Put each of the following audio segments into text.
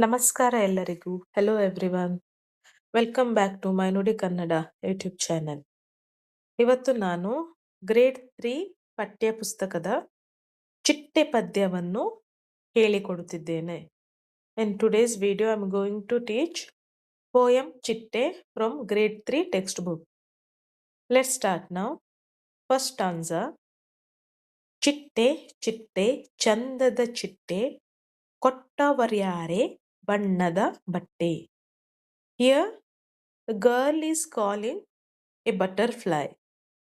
ನಮಸ್ಕಾರ ಎಲ್ಲರಿಗೂ. Hello everyone. Welcome back to my Nudi Kannada YouTube channel. ಇವತ್ತು ನಾನು ಗ್ರೇಡ್ 3 ಪಠ್ಯ ಪುಸ್ತಕದ ಚಿಟ್ಟೆ ಪದ್ಯವನ್ನು ಹೇಳಿಕೊಡುತ್ತಿದ್ದೇನೆ. In today's video I am going to teach poem Chitte from grade 3 textbook. Let's start now. First stanza. ಚಿಟ್ಟೆ ಚಿಟ್ಟೆ ಚಂದದ ಚಿಟ್ಟೆ ಕೊಟ್ಟವರ್ಯಾರೆ ಬಣ್ಣದ ಬಟ್ಟೆ. Here the girl is calling a butterfly.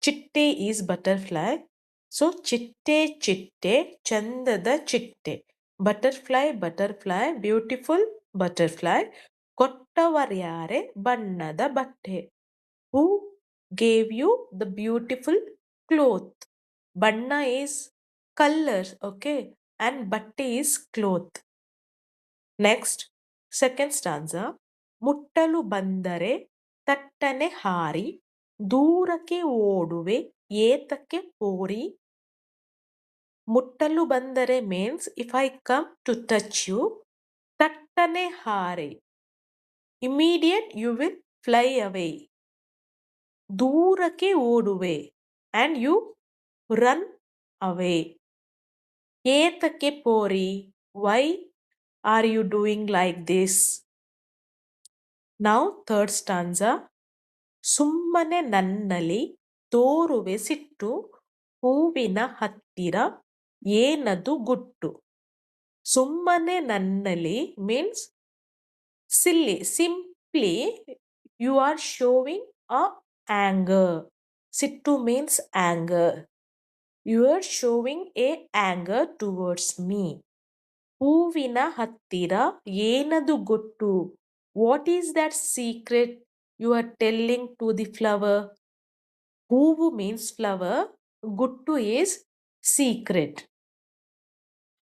Chitte is butterfly. So chitte chitte chandada chitte. Butterfly butterfly beautiful butterfly. Kottavaryare bannada batte. Who gave you the beautiful cloth? Banna is color, okay, and batte is cloth. Next, second stanza. ಮುಟ್ಟಲು ಬಂದರೆ ತಟ್ಟನೆ ಹಾರಿ ದೂರಕ್ಕೆ ಓಡುವೆ ಏತಕ್ಕೆ ಪೋರಿ. ಮುಟ್ಟಲು ಬಂದರೆ means if I come to touch you, ತಟ್ಟನೆ ಹಾರಿ immediate you will fly away. ದೂರಕ್ಕೆ ಓಡುವೆ and you run away. ಏತಕ್ಕೆ ಪೋರಿ, why are you doing like this? Now third stanza. ಸುಮ್ಮನೆ ನನ್ನಲ್ಲಿ ತೋರುವೆ ಸಿಟ್ಟು ಹೂವಿನ ಹತ್ತಿರ ಏನದು ಗುಟ್ಟು. ಸುಮ್ಮನೆ ನನ್ನಲ್ಲಿ means silly, simply you are showing a anger. ಸಿಟ್ಟು means anger. You are showing a anger towards me. ಹೂವಿನ ಹತ್ತಿರ ಏನದು ಗುಟ್ಟು. What is that secret you are telling to the flower? ಹೂವು means flower, guttu is secret.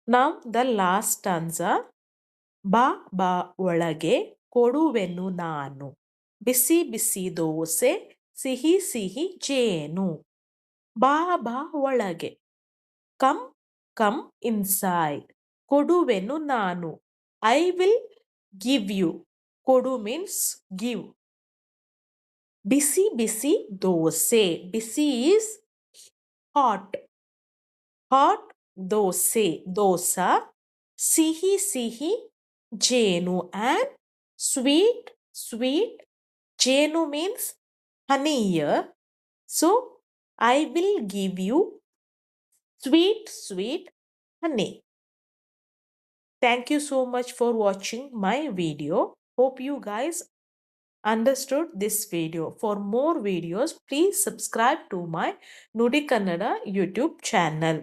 Now the last stanza. ಬಾ ಬಾ ಒಳಗೆ ಕೊಡುವೆನು ನಾನು ಬಿಸಿ ಬಿಸಿ ದೋಸೆ ಸಿಹಿ ಸಿಹಿ ಜೇನು. ಬಾ ಬಾ ಒಳಗೆ ಕಮ್ ಕಮ್ ಇನ್ಸೈಡ್. ಕೊಡುವೆನು ನಾನು ಐ ವಿಲ್ ಗಿವ್ ಯು. ಕೊಡು means give. ಬಿಸಿ ಬಿಸಿ ದೋಸೆ, ಬಿಸಿ is hot, hot dosa dosa. ಸಿಹಿ ಸಿಹಿ ಜೇನು and sweet sweet. ಜೇನು means honey here. So I will give you sweet sweet honey. Thank you so much for watching my video. Hope you guys understood this video. For more videos, please subscribe to my Nudi Kannada YouTube channel.